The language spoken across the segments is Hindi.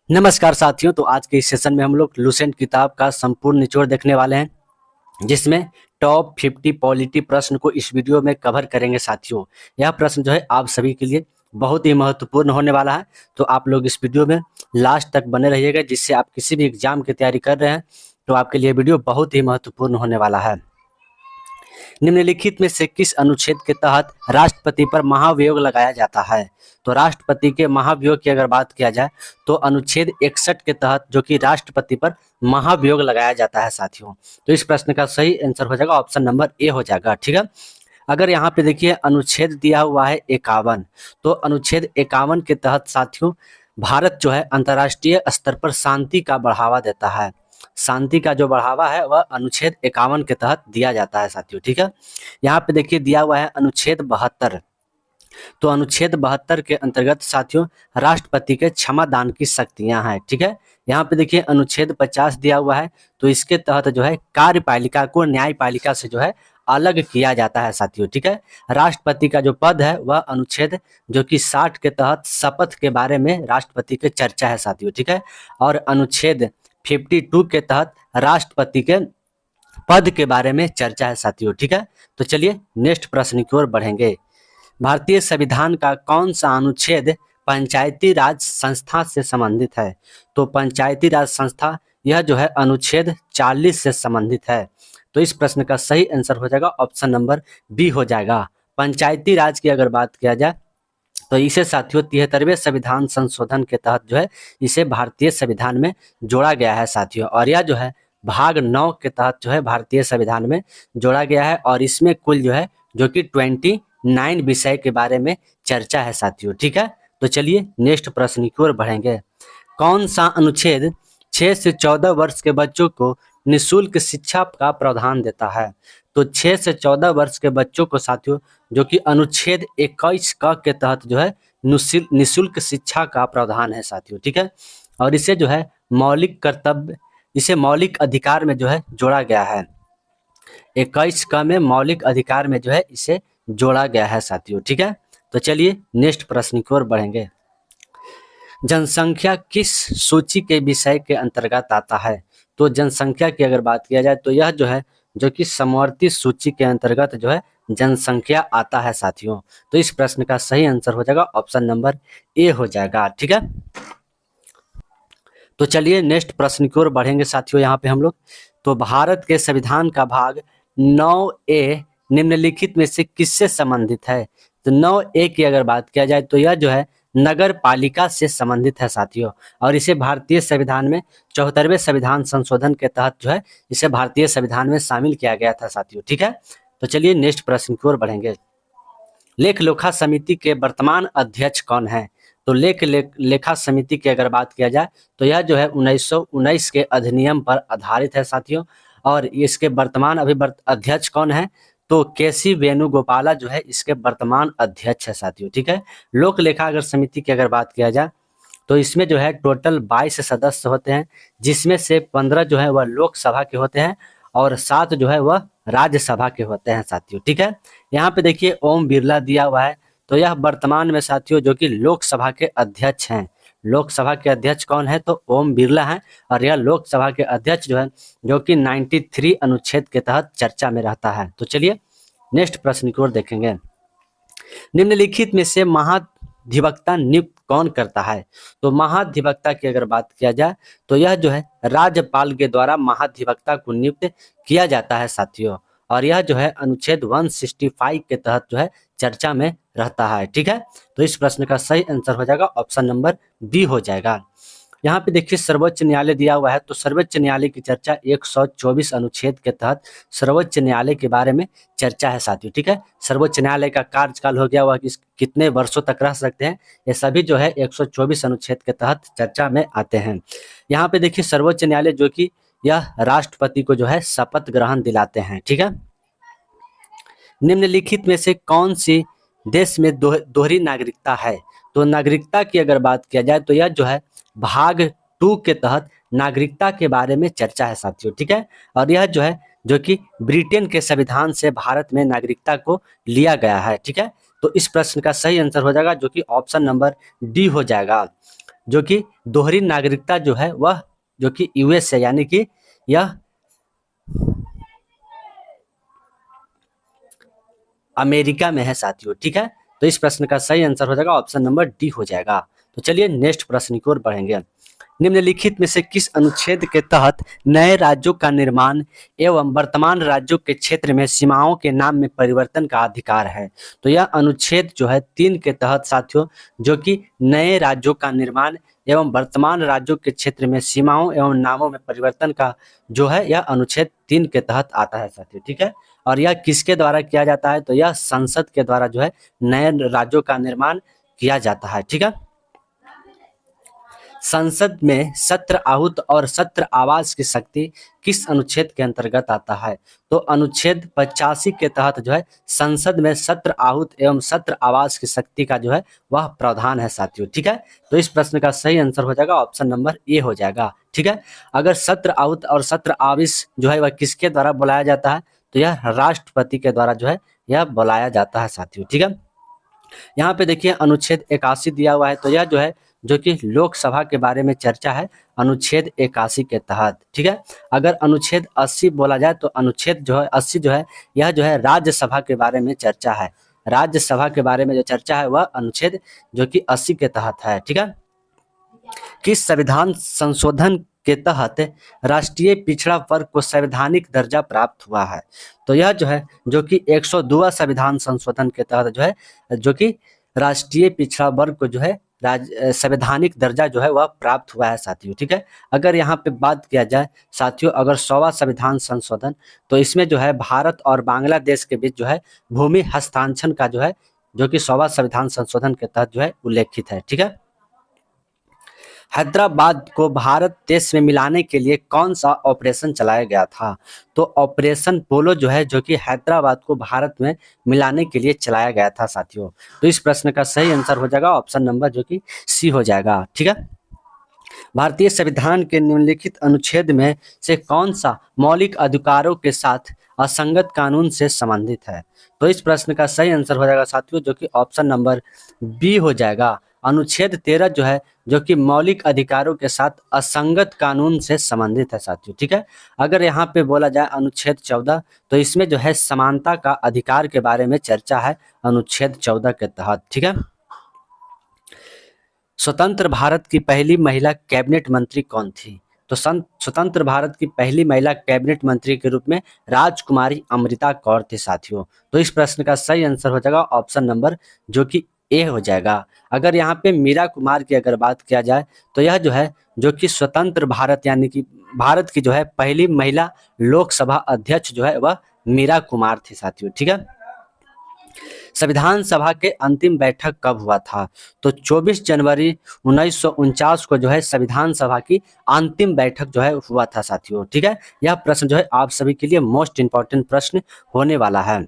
नमस्कार साथियों। तो आज के इस सेशन में हम लोग लुसेंट किताब का संपूर्ण निचोड़ देखने वाले हैं, जिसमें टॉप 50 पॉलिटी प्रश्न को इस वीडियो में कवर करेंगे साथियों। यह प्रश्न जो है आप सभी के लिए बहुत ही महत्वपूर्ण होने वाला है, तो आप लोग इस वीडियो में लास्ट तक बने रहिएगा, जिससे आप किसी भी एग्जाम की तैयारी कर रहे हैं तो आपके लिए वीडियो बहुत ही महत्वपूर्ण होने वाला है। निम्नलिखित में से किस अनुच्छेद के तहत राष्ट्रपति पर महाभियोग लगाया जाता है? तो राष्ट्रपति के महाभियोग की अगर बात किया जाए तो अनुच्छेद 61 के तहत जो कि राष्ट्रपति पर महाभियोग लगाया जाता है साथियों। तो इस प्रश्न का सही आंसर हो जाएगा ऑप्शन नंबर ए हो जाएगा। ठीक है, अगर यहाँ पे देखिए अनुच्छेद दिया हुआ है 51, तो अनुच्छेद 51 के तहत साथियों भारत जो है अंतर्राष्ट्रीय स्तर पर शांति का बढ़ावा देता है। शांति का जो बढ़ावा है वह अनुच्छेद 51 के तहत दिया जाता है साथियों। ठीक है, यहाँ पे देखिए दिया हुआ है अनुच्छेद 72, तो अनुच्छेद 72 के अंतर्गत साथियों राष्ट्रपति के क्षमा दान की शक्तियां हैं। ठीक है, यहाँ पे देखिए अनुच्छेद 50 दिया हुआ है, तो इसके तहत जो है कार्यपालिका को न्यायपालिका से जो है अलग किया जाता है साथियों। ठीक है, राष्ट्रपति का जो पद है वह अनुच्छेद जो कि 60 के तहत शपथ के बारे में राष्ट्रपति के चर्चा है साथियों। ठीक है, और अनुच्छेद 52 के तहत राष्ट्रपति के पद के बारे में चर्चा है साथियों। ठीक है, तो चलिए नेक्स्ट प्रश्न की ओर बढ़ेंगे। भारतीय संविधान का कौन सा अनुच्छेद पंचायती राज संस्था से संबंधित है? तो पंचायती राज संस्था यह जो है अनुच्छेद 40 से संबंधित है। तो इस प्रश्न का सही आंसर हो जाएगा ऑप्शन नंबर बी हो जाएगा। पंचायती राज की अगर बात किया जाए तो इसे साथियों 73वें संविधान संशोधन के तहत जो है इसे भारतीय संविधान में जोड़ा गया है साथियों, और यह जो है भाग 9 के तहत जो है भारतीय संविधान में जोड़ा गया है, और इसमें कुल जो है जो कि 29 विषय के बारे में चर्चा है साथियों। ठीक है, तो चलिए नेक्स्ट प्रश्न की ओर बढ़ेंगे। कौन सा अनुच्छेद 6 से 14 वर्ष के बच्चों को निःशुल्क शिक्षा का प्रावधान देता है? तो 6 से 14 वर्ष के बच्चों को साथियों जो कि अनुच्छेद 21 क के तहत जो है निःशुल्क शिक्षा का प्रावधान है साथियों। ठीक है, और इसे जो है इसे मौलिक अधिकार में जो है जोड़ा गया है। 21 क में मौलिक अधिकार में जो है इसे जोड़ा गया है साथियों। ठीक है, तो चलिए नेक्स्ट प्रश्न की ओर बढ़ेंगे। जनसंख्या किस सूची के विषय के अंतर्गत आता है? तो जनसंख्या की अगर बात किया जाए तो यह जो है जो कि समवर्ती सूची के अंतर्गत जो है जनसंख्या आता है साथियों। तो इस प्रश्न का सही आंसर हो जाएगा ऑप्शन नंबर ए हो जाएगा। ठीक है, तो चलिए नेक्स्ट प्रश्न की ओर बढ़ेंगे साथियों। यहाँ पे हम लोग तो भारत के संविधान का भाग 9A निम्नलिखित में से किससे संबंधित है? तो 9A की अगर बात किया जाए तो यह जो है नगर पालिका से संबंधित है साथियों, और इसे भारतीय संविधान में 74वें संविधान संशोधन के तहत जो है इसे भारतीय संविधान में शामिल किया गया था साथियों। ठीक है, तो चलिए नेक्स्ट प्रश्न की ओर बढ़ेंगे। लेख लेखा समिति के वर्तमान अध्यक्ष कौन है? तो लेखा समिति की अगर बात किया जाए तो यह जो है 1919 के अधिनियम पर आधारित है साथियों, और इसके वर्तमान अध्यक्ष कौन है? तो केसी वेणुगोपाला जो है इसके वर्तमान अध्यक्ष है साथियों। ठीक है, लोक लेखा अगर समिति की अगर बात किया जाए तो इसमें जो है टोटल 22 सदस्य होते हैं, जिसमें से 15 जो है वह लोकसभा के होते हैं और 7 जो है वह राज्यसभा के होते हैं साथियों। ठीक है, यहाँ पे देखिए ओम बिरला दिया हुआ है, तो यह वर्तमान में साथियों जो कि लोकसभा के अध्यक्ष हैं। लोकसभा के अध्यक्ष कौन है? तो ओम बिरला हैं, और यह लोकसभा के अध्यक्ष जो है जो कि 93 अनुच्छेद के तहत चर्चा में रहता है। तो चलिए नेक्स्ट प्रश्न की ओर देखेंगे। निम्नलिखित में से महाधिवक्ता नियुक्त कौन करता है? तो महाधिवक्ता की अगर बात किया जाए तो यह जो है राज्यपाल के द्वारा महाधिवक्ता को नियुक्त किया जाता है साथियों, और यह जो है अनुच्छेद 165 के तहत जो है चर्चा में रहता है। ठीक है, तो इस प्रश्न का सही आंसर हो जाएगा ऑप्शन नंबर बी हो जाएगा। यहाँ पे देखिए सर्वोच्च न्यायालय दिया हुआ है, तो सर्वोच्च न्यायालय की चर्चा 124 अनुच्छेद के तहत सर्वोच्च न्यायालय के बारे में चर्चा है साथियों। ठीक है, सर्वोच्च न्यायालय का कार्यकाल हो गया हुआ कि कितने वर्षों तक रह सकते हैं, ये सभी जो है 124 अनुच्छेद के तहत चर्चा में आते हैं। यहाँ पे देखिए सर्वोच्च न्यायालय जो कि यह राष्ट्रपति को जो है शपथ ग्रहण दिलाते हैं। ठीक है, निम्नलिखित में से कौन सी देश में दोहरी नागरिकता है? तो नागरिकता की अगर बात किया जाए तो यह जो है भाग 2 के तहत नागरिकता के बारे में चर्चा है साथियों। ठीक है, और यह जो है जो कि ब्रिटेन के संविधान से भारत में नागरिकता को लिया गया है। ठीक है, तो इस प्रश्न का सही आंसर हो जाएगा जो कि ऑप्शन नंबर डी हो जाएगा। जो कि दोहरी नागरिकता जो है वह जो कि यूएस है, यानी कि यह अमेरिका में है साथियों। ठीक है, तो इस प्रश्न का सही आंसर हो जाएगा ऑप्शन नंबर डी हो जाएगा। तो चलिए नेक्स्ट प्रश्न की ओर बढ़ेंगे। निम्नलिखित में से किस अनुच्छेद के तहत नए राज्यों का निर्माण एवं वर्तमान राज्यों के क्षेत्र में सीमाओं के नाम में परिवर्तन का अधिकार है? तो यह अनुच्छेद जो है 3 के तहत साथियों, जो कि नए राज्यों का निर्माण एवं वर्तमान राज्यों के क्षेत्र में सीमाओं एवं नामों में परिवर्तन का जो है यह अनुच्छेद 3 के तहत आता है साथियों। ठीक है, और यह किसके द्वारा किया जाता है? तो यह संसद के द्वारा जो है नए राज्यों का निर्माण किया जाता है। ठीक है, संसद में सत्र आहूत और सत्र आवास की शक्ति किस अनुच्छेद के अंतर्गत आता है? तो अनुच्छेद 85 के तहत जो है संसद में सत्र आहूत एवं सत्र आवास की शक्ति का जो है वह प्रावधान है साथियों। ठीक है, तो इस प्रश्न का सही आंसर हो जाएगा ऑप्शन नंबर ए हो जाएगा। ठीक है, अगर सत्र आहूत और सत्र आवास जो है वह किसके द्वारा बुलाया जाता है? तो यह राष्ट्रपति के द्वारा जो है यह बुलाया जाता है साथियों। ठीक है, यहाँ पे देखिए अनुच्छेद 81 दिया हुआ है, तो यह जो है जो कि लोकसभा के बारे में चर्चा है अनुच्छेद 81 के तहत। ठीक है, अगर अनुच्छेद 80 बोला जाए तो अनुच्छेद जो है 80 जो है यह जो है राज्यसभा के बारे में चर्चा है। राज्यसभा के बारे में जो चर्चा है वह अनुच्छेद जो कि 80 के तहत है। ठीक है, किस संविधान संशोधन के तहत राष्ट्रीय पिछड़ा वर्ग को संवैधानिक दर्जा प्राप्त हुआ है? तो यह जो है जो कि 102वां संविधान संशोधन के तहत जो है जो कि राष्ट्रीय पिछड़ा वर्ग को जो है संवैधानिक दर्जा जो है वह प्राप्त हुआ है साथियों। ठीक है, अगर यहाँ पे बात किया जाए साथियों, अगर 100वां संविधान संशोधन, तो इसमें जो है भारत और बांग्लादेश के बीच जो है भूमि हस्तांतरण का जो है जो कि 100वां संविधान संशोधन के तहत जो है उल्लेखित है। ठीक है, हैदराबाद को भारत देश में मिलाने के लिए कौन सा ऑपरेशन चलाया गया था? तो ऑपरेशन पोलो जो है जो कि हैदराबाद को भारत में मिलाने के लिए चलाया गया था साथियों। तो इस प्रश्न का सही आंसर हो जाएगा ऑप्शन नंबर जो कि सी हो जाएगा। ठीक है, भारतीय संविधान के निम्नलिखित अनुच्छेद में से कौन सा मौलिक अधिकारों के साथ असंगत कानून से संबंधित है? तो इस प्रश्न का सही आंसर हो जाएगा साथियों जो कि ऑप्शन नंबर बी हो जाएगा। अनुच्छेद 13 जो है जो कि मौलिक अधिकारों के साथ असंगत कानून से संबंधित है साथियों। ठीक है, अगर यहाँ पे बोला जाए अनुच्छेद 14, तो इसमें जो है समानता का अधिकार के बारे में चर्चा है अनुच्छेद 14 के तहत। ठीक है, स्वतंत्र भारत की पहली महिला कैबिनेट मंत्री कौन थी? तो स्वतंत्र भारत की पहली महिला कैबिनेट मंत्री के रूप में राजकुमारी अमृता कौर थे साथियों। तो इस प्रश्न का सही आंसर हो जाएगा ऑप्शन नंबर जो कि ए हो जाएगा। अगर यहाँ पे मीरा कुमार की अगर बात किया जाए तो यह जो है जो कि स्वतंत्र भारत यानी कि भारत की जो है पहली महिला लोकसभा अध्यक्ष जो है वह मीरा कुमार थी साथियों। ठीक है, संविधान सभा के अंतिम बैठक कब हुआ था? तो 24 जनवरी 1949 को जो है संविधान सभा की अंतिम बैठक जो है हुआ था साथियों। ठीक है, यह प्रश्न जो है आप सभी के लिए मोस्ट इंपॉर्टेंट प्रश्न होने वाला है।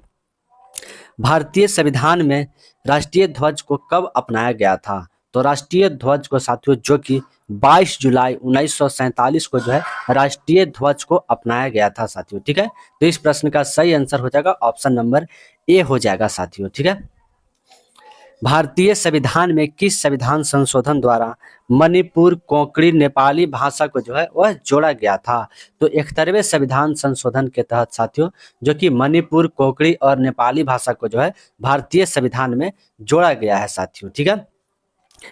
भारतीय संविधान में राष्ट्रीय ध्वज को कब अपनाया गया था? तो राष्ट्रीय ध्वज को साथियों जो कि 22 जुलाई 1947 को जो है राष्ट्रीय ध्वज को अपनाया गया था साथियों। ठीक है, तो इस प्रश्न का सही आंसर हो जाएगा ऑप्शन नंबर ए हो जाएगा साथियों। ठीक है, भारतीय संविधान में किस संविधान संशोधन द्वारा मणिपुर कोंकणी नेपाली भाषा को जो है वह जोड़ा गया था? तो 71वें संविधान संशोधन के तहत साथियों जो कि मणिपुर कोंकणी और नेपाली भाषा को जो है भारतीय संविधान में जोड़ा गया है साथियों। ठीक है,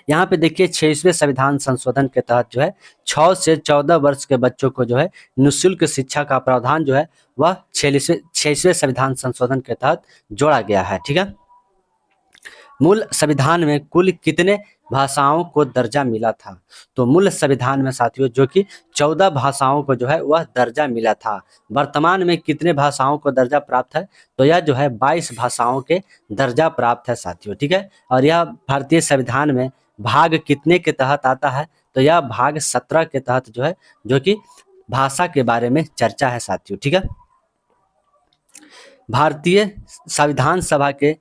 यहाँ पे देखिए 26वें संविधान संशोधन के तहत जो है 6 से 14 वर्ष के बच्चों को जो है निःशुल्क शिक्षा का प्रावधान जो है वह 26वें संविधान संशोधन के तहत जोड़ा गया है। ठीक है, मूल संविधान में कुल कितने भाषाओं को दर्जा मिला था? तो मूल संविधान में साथियों जो कि 14 भाषाओं को जो है वह दर्जा मिला था। वर्तमान में कितने भाषाओं को दर्जा प्राप्त है? तो यह जो है 22 भाषाओं के दर्जा प्राप्त है साथियों। ठीक है, और यह भारतीय संविधान में भाग कितने के तहत आता है? तो यह भाग 17 के तहत जो है जो कि भाषा के बारे में चर्चा है साथियों। ठीक है, भारतीय संविधान सभा के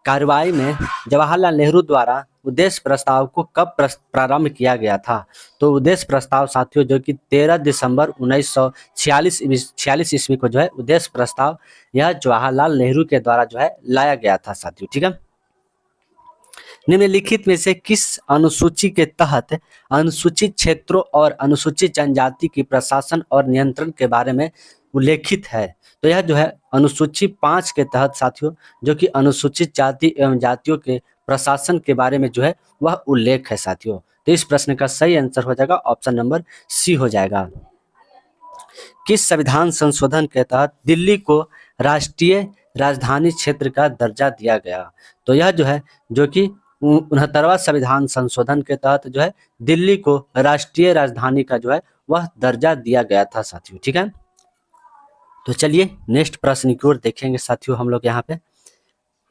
कार्रवाई में जवाहरलाल नेहरू द्वारा उद्देश्य प्रस्ताव को कब प्रारंभ किया गया था? तो उद्देश्य प्रस्ताव साथियों जो कि 13 दिसंबर 1946 ईस्वी को जो है उद्देश्य प्रस्ताव यह जवाहरलाल नेहरू के द्वारा जो है लाया गया था साथियों। ठीक है, निम्नलिखित में से किस अनुसूची के तहत अनुसूचित क्षेत्रों और अनुसूचित जनजाति की प्रशासन और नियंत्रण के बारे में उल्लेखित है? तो यह जो है अनुसूची 5 के तहत साथियों, जो कि अनुसूचित जाति एवं जातियों के प्रशासन के बारे में जो है वह उल्लेख है साथियों। तो इस प्रश्न का सही आंसर हो जाएगा ऑप्शन नंबर सी हो जाएगा। किस संविधान संशोधन के तहत दिल्ली को राष्ट्रीय राजधानी क्षेत्र का दर्जा दिया गया? तो यह जो है, जो कि 69वां संविधान संशोधन के तहत जो है दिल्ली को राष्ट्रीय राजधानी का जो है वह दर्जा दिया गया था साथियों। ठीक है, तो चलिए नेक्स्ट प्रश्न की ओर देखेंगे साथियों हम लोग यहाँ पे।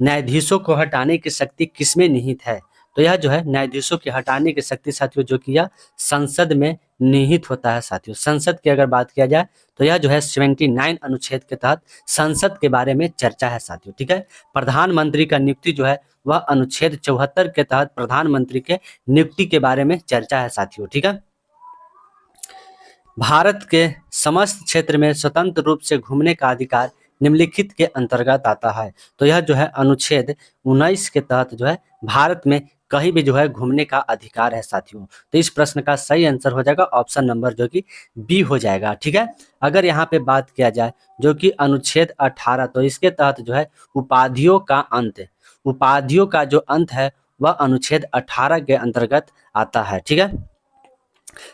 न्यायाधीशों को हटाने की शक्ति किसमें निहित है? तो यह जो है न्यायाधीशों की हटाने की शक्ति साथियों, जो कि यह संसद में निहित होता है साथियों। संसद की अगर बात किया जाए तो यह जो है 79 अनुच्छेद के तहत संसद के बारे में चर्चा है साथियों। ठीक है, प्रधानमंत्री का नियुक्ति जो है वह अनुच्छेद 74 के तहत प्रधानमंत्री के नियुक्ति के बारे में चर्चा है साथियों। ठीक है, भारत के समस्त क्षेत्र में स्वतंत्र रूप से घूमने का अधिकार निम्नलिखित के अंतर्गत आता है। तो यह जो है अनुच्छेद 19 के तहत जो है भारत में कहीं भी जो है घूमने का अधिकार है साथियों। तो इस प्रश्न का सही आंसर हो जाएगा ऑप्शन नंबर जो कि बी हो जाएगा। ठीक है, अगर यहाँ पे बात किया जाए जो कि अनुच्छेद 18, तो इसके तहत जो है उपाधियों का अंत, उपाधियों का जो अंत है वह अनुच्छेद 18 के अंतर्गत आता है। ठीक है,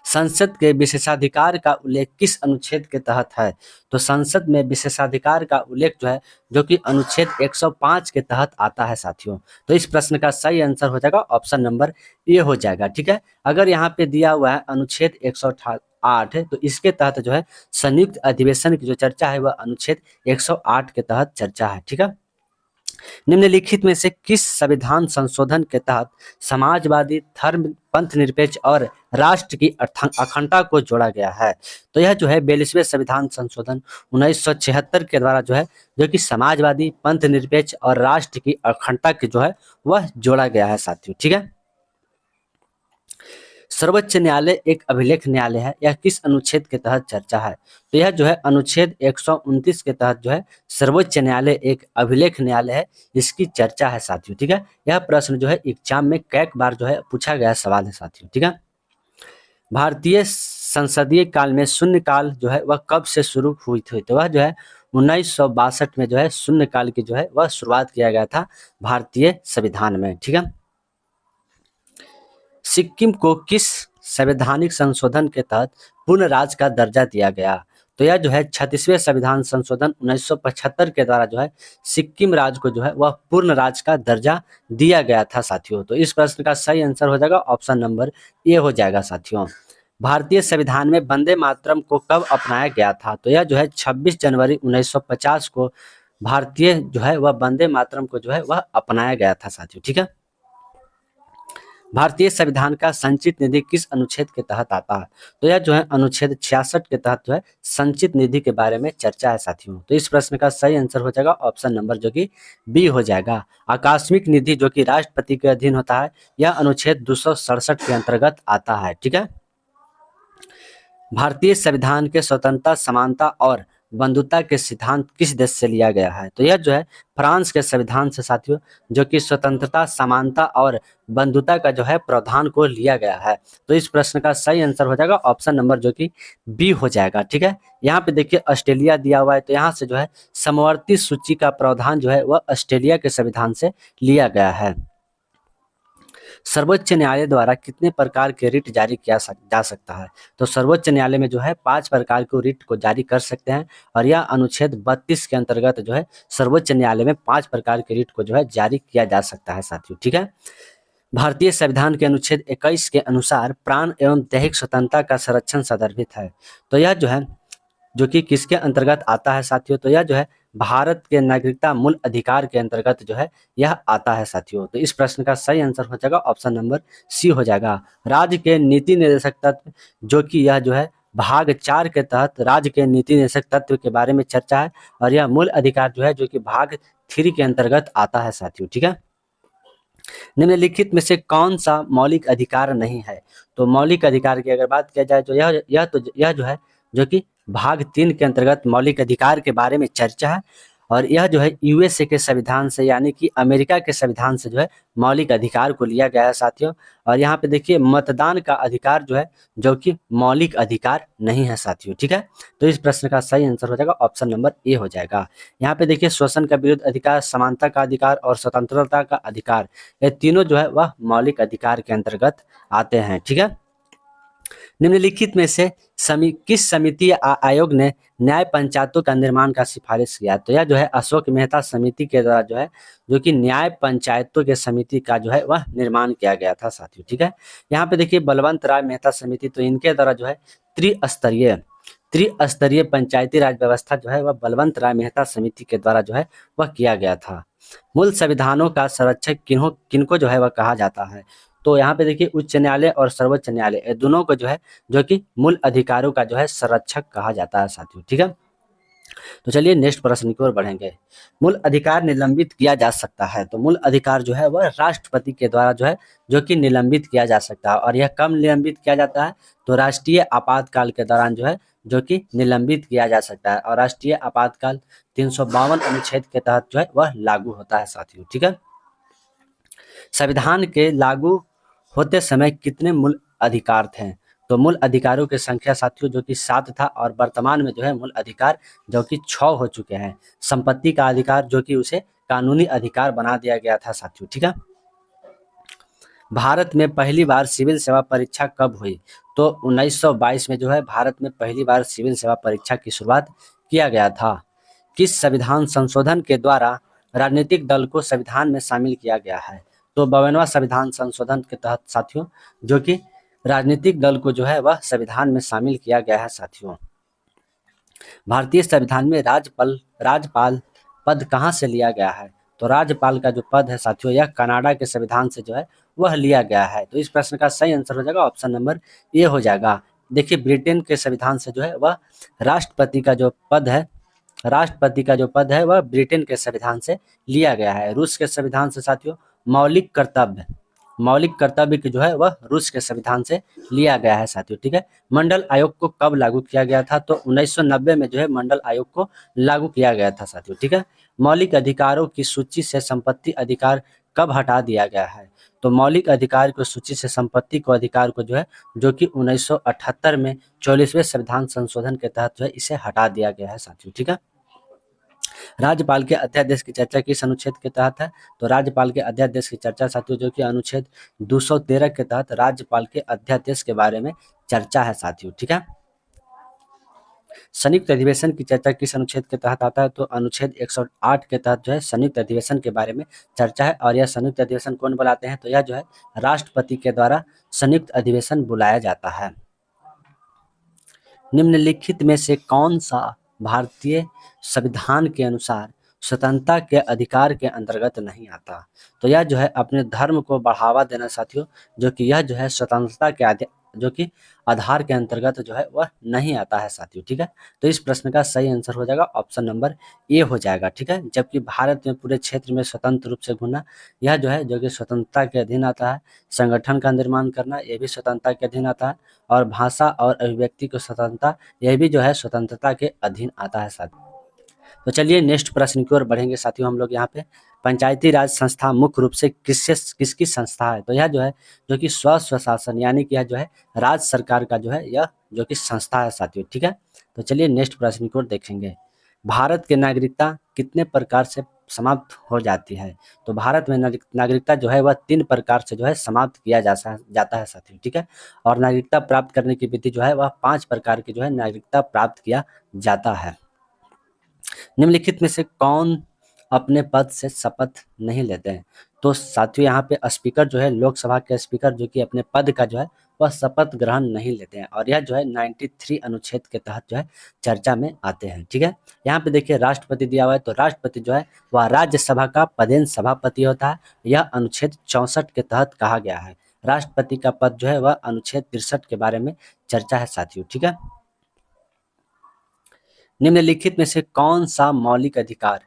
संसद के विशेषाधिकार का उल्लेख किस अनुच्छेद के तहत है? तो संसद में विशेषाधिकार का उल्लेख जो है, जो कि अनुच्छेद 105 के तहत आता है साथियों। तो इस प्रश्न का सही आंसर हो जाएगा ऑप्शन नंबर ए हो जाएगा। ठीक है, अगर यहाँ पे दिया हुआ है अनुच्छेद 108 तो इसके तहत जो है संयुक्त अधिवेशन की जो चर्चा है वह अनुच्छेद 108 के तहत चर्चा है। ठीक है, निम्नलिखित में से किस संविधान संशोधन के तहत समाजवादी, धर्म, पंथ निरपेक्ष और राष्ट्र की अखंडता को जोड़ा गया है? तो यह जो है 42वें संविधान संशोधन 1976 के द्वारा जो है, जो कि समाजवादी, पंथ निरपेक्ष और राष्ट्र की अखंडता की जो है वह जोड़ा गया है साथियों। ठीक है, सर्वोच्च न्यायालय एक अभिलेख न्यायालय है, यह किस अनुच्छेद के तहत चर्चा है? तो यह जो है अनुच्छेद 129 के तहत जो है सर्वोच्च न्यायालय एक अभिलेख न्यायालय है, इसकी चर्चा है साथियों। ठीक है, यह प्रश्न जो है एग्जाम में कई बार जो है पूछा गया सवाल है साथियों। ठीक है, भारतीय संसदीय काल में शून्यकाल जो है वह कब से शुरू हुई थी? तो वह जो है 1962 में जो है शून्यकाल की जो है वह शुरुआत किया गया था भारतीय संविधान में। ठीक है, सिक्किम को किस संवैधानिक संशोधन के तहत पूर्ण राज्य का दर्जा दिया गया? तो यह जो है 36वें संविधान संशोधन 1975 के द्वारा जो है सिक्किम राज्य को जो है वह पूर्ण राज्य का दर्जा दिया गया था साथियों। तो इस प्रश्न का सही आंसर हो जाएगा ऑप्शन नंबर ए हो जाएगा साथियों। भारतीय संविधान में वंदे मातरम को कब अपनाया गया था? तो यह जो है 26 जनवरी 1950 को भारतीय जो है वह वंदे मातरम को जो है वह अपनाया गया था साथियों। ठीक है, भारतीय संविधान का संचित निधि किस अनुच्छेद के तहत आता है? तो यह जो है अनुच्छेद 66 के तहत जो है संचित निधि के बारे में चर्चा है साथियों। तो इस प्रश्न का सही आंसर हो जाएगा ऑप्शन नंबर जो कि बी हो जाएगा। आकस्मिक निधि जो कि राष्ट्रपति के अधीन होता है, यह अनुच्छेद 267 के अंतर्गत आता है। ठीक है, भारतीय संविधान के स्वतंत्रता, समानता और बंधुता के सिद्धांत किस देश से लिया गया है? तो यह जो है फ्रांस के संविधान से साथियों, जो कि स्वतंत्रता, समानता और बंधुता का जो है प्रावधान को लिया गया है। तो इस प्रश्न का सही आंसर हो जाएगा ऑप्शन नंबर जो कि बी हो जाएगा। ठीक है, यहाँ पे देखिए ऑस्ट्रेलिया दिया हुआ है, तो यहाँ से जो है समवर्ती सूची का प्रावधान जो है वह ऑस्ट्रेलिया के संविधान से लिया गया है। सर्वोच्च न्यायालय द्वारा कितने प्रकार के रिट जारी किया जा सकता है? तो सर्वोच्च न्यायालय में जो है 5 प्रकार के रिट को जारी कर सकते हैं, और यह अनुच्छेद 32 के अंतर्गत जो है सर्वोच्च न्यायालय में 5 प्रकार के रिट को जो है जारी किया जा सकता है साथियों। ठीक है, भारतीय संविधान के अनुच्छेद 21 के अनुसार प्राण एवं दैहिक स्वतंत्रता का संरक्षण संदर्भित है। तो यह जो है, जो कि किसके अंतर्गत आता है साथियों? तो यह जो है भारत के नागरिकता मूल अधिकार के अंतर्गत जो है यह आता है साथियों। तो इस प्रश्न का सही आंसर हो जाएगा ऑप्शन नंबर सी हो जाएगा। राज्य के नीति निर्देशक तत्व, जो कि यह जो है भाग 4 के तहत राज्य के नीति निर्देशक तत्व के बारे में चर्चा है, और यह मूल अधिकार जो है जो कि भाग 3 के अंतर्गत आता है साथियों। ठीक है, निम्नलिखित में से कौन सा मौलिक अधिकार नहीं है? तो मौलिक अधिकार की अगर बात किया जाए तो यह जो है जो कि भाग 3 के अंतर्गत मौलिक अधिकार के बारे में चर्चा है, और यह जो है यूएसए के संविधान से यानी कि अमेरिका के संविधान से जो है मौलिक अधिकार को लिया गया है साथियों। और यहाँ पे देखिए मतदान का अधिकार जो है जो कि मौलिक अधिकार नहीं है साथियों, ठीक है। तो इस प्रश्न का सही आंसर हो जाएगा ऑप्शन नंबर ए हो जाएगा। यहाँ पे देखिए शोषण का विरुद्ध अधिकार, समानता का अधिकार और स्वतंत्रता का अधिकार, ये तीनों जो है वह मौलिक अधिकार के अंतर्गत आते हैं, ठीक है। निम्नलिखित में से किस समिति या आयोग ने न्याय पंचायतों का निर्माण का सिफारिश किया? तो यह जो है अशोक मेहता समिति के द्वारा जो है जो कि न्याय पंचायतों के समिति का जो है वह निर्माण किया गया था साथियों, ठीक है। यहाँ पे देखिए बलवंत राय मेहता समिति, तो इनके द्वारा जो है त्रिस्तरीय पंचायती राज व्यवस्था जो है वह बलवंत राय मेहता समिति के द्वारा जो है वह किया गया था। मूल संविधानों का संरक्षक किनको जो है वह कहा जाता है? तो यहाँ पे देखिए उच्च न्यायालय और सर्वोच्च न्यायालय दोनों को जो है जो कि मूल अधिकारों का जो है संरक्षक कहा जाता है साथियों, ठीक है। तो चलिए नेक्स्ट प्रश्न की ओर बढ़ेंगे। मूल अधिकार निलंबित किया जा सकता है? तो मूल अधिकार जो है वह राष्ट्रपति के द्वारा जो है जो कि निलंबित किया जा सकता है। और यह कब निलंबित किया जाता है? तो राष्ट्रीय आपातकाल के दौरान जो है जो कि निलंबित किया जा सकता है। और राष्ट्रीय आपातकाल 352 अनुच्छेद के तहत जो है वह लागू होता है साथियों, ठीक है। संविधान के लागू होते समय कितने मूल अधिकार थे? तो मूल अधिकारों की संख्या साथियों जो कि 7 था और वर्तमान में जो है मूल अधिकार जो कि 6 हो चुके हैं। संपत्ति का अधिकार जो कि उसे कानूनी अधिकार बना दिया गया था साथियों, ठीक है। भारत में पहली बार सिविल सेवा परीक्षा कब हुई? तो 1922 में जो है भारत में पहली बार सिविल सेवा परीक्षा की शुरुआत किया गया था। किस संविधान संशोधन के द्वारा राजनीतिक दल को संविधान में शामिल किया गया है? तो 52वां संविधान संशोधन के तहत साथियों जो कि राजनीतिक दल को जो है वह संविधान में शामिल किया गया है साथियों। भारतीय संविधान में राज्यपाल पद कहाँ से लिया गया है? तो राज्यपाल का जो पद है साथियों यह कनाडा के संविधान से जो है वह लिया गया है। तो इस प्रश्न का सही आंसर हो जाएगा ऑप्शन नंबर ए हो जाएगा। देखिए ब्रिटेन के संविधान से जो है वह राष्ट्रपति का जो पद है वह ब्रिटेन के संविधान से लिया गया है। रूस के संविधान से साथियों मौलिक कर्तव्य की जो है वह रूस के संविधान से लिया गया है साथियों, ठीक है। मंडल आयोग को कब लागू किया गया था? तो 1990 में जो है मंडल आयोग को लागू किया गया था साथियों, ठीक है। मौलिक अधिकारों की सूची से संपत्ति अधिकार कब हटा दिया गया है? तो मौलिक अधिकार की सूची से संपत्ति को अधिकार को जो है जो कि 1978 में 44वें संविधान संशोधन के तहत जो है इसे हटा दिया गया है साथियों, ठीक है। राज्यपाल के अध्यादेश की चर्चा किस अनुच्छेद के तहत है? तो राज्यपाल के अध्यादेश की चर्चा साथियों जो कि अनुच्छेद 213 के तहत राज्यपाल के अध्यादेश के बारे में चर्चा है साथियों, ठीक है। संयुक्त अधिवेशन की चर्चा किस अनुच्छेद के तहत आता है? तो अनुच्छेद 108 के तहत जो है संयुक्त अधिवेशन के बारे में चर्चा है। और यह संयुक्त अधिवेशन कौन बुलाते हैं? तो यह जो है राष्ट्रपति के द्वारा संयुक्त अधिवेशन बुलाया जाता है। निम्नलिखित में से कौन सा भारतीय संविधान के अनुसार स्वतंत्रता के अधिकार के अंतर्गत नहीं आता? तो यह जो है अपने धर्म को बढ़ावा देना साथियों जो कि यह जो है स्वतंत्रता के जो कि आधार के अंतर्गत जो है वह नहीं आता है साथियों, ठीक है। तो इस प्रश्न का सही आंसर हो जाएगा ऑप्शन नंबर ए हो जाएगा, ठीक है। जबकि भारत में पूरे क्षेत्र में स्वतंत्र रूप से घूमना यह जो है जो कि स्वतंत्रता के अधीन आता है। संगठन का निर्माण करना यह भी स्वतंत्रता के अधीन आता है। और भाषा और अभिव्यक्ति को स्वतंत्रता यह भी जो है स्वतंत्रता के अधीन आता है साथियों। तो चलिए नेक्स्ट प्रश्न की ओर बढ़ेंगे साथियों हम लोग यहाँ पे। पंचायती राज संस्था मुख्य रूप से किसकी संस्था है? तो यह जो है जो कि स्वशासन यानी कि यह जो है राज्य सरकार का जो है यह जो कि संस्था है साथियों, ठीक है। तो चलिए नेक्स्ट प्रश्न की ओर देखेंगे। भारत की नागरिकता कितने प्रकार से समाप्त हो जाती है? तो भारत में नागरिकता जो है वह 3 प्रकार से जो है समाप्त किया जाता है साथियों, ठीक है। और नागरिकता प्राप्त करने की विधि जो है वह 5 प्रकार की जो है नागरिकता प्राप्त किया जाता है। निम्नलिखित में से कौन अपने पद से शपथ नहीं लेते हैं? तो साथियों यहाँ पे स्पीकर जो है लोकसभा के स्पीकर जो कि अपने पद का जो है वह शपथ ग्रहण नहीं लेते हैं। और यह जो है 93 अनुच्छेद के तहत जो है चर्चा में आते हैं, ठीक है। यहाँ पे देखिए राष्ट्रपति दिया हुआ है, तो राष्ट्रपति जो है वह राज्यसभा का पदेन सभापति होता है। यह अनुच्छेद 64 के तहत कहा गया है। राष्ट्रपति का पद जो है वह अनुच्छेद 63 के बारे में चर्चा है साथियों, ठीक है। निम्नलिखित में से कौन सा मौलिक अधिकार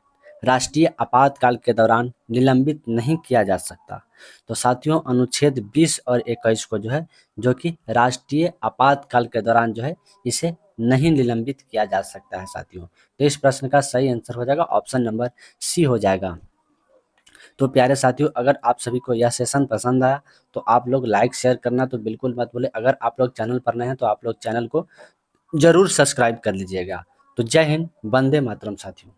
राष्ट्रीय आपातकाल के दौरान निलंबित नहीं किया जा सकता। तो साथियों अनुच्छेद 20 और 21 को जो है, जो कि राष्ट्रीय आपातकाल के दौरान जो है इसे नहीं निलंबित किया जा सकता है साथियों। तो इस प्रश्न का सही आंसर हो जाएगा ऑप्शन नंबर सी हो जाएगा। तो प्यारे साथियों, अगर आप सभी को यह सेशन पसंद आया तो आप लोग लाइक शेयर करना तो बिल्कुल मत भूलें। अगर आप लोग चैनल पर नए हैं तो आप लोग चैनल को जरूर सब्सक्राइब कर लीजिएगा। तो जय हिंद, वंदे मातरम साथियों।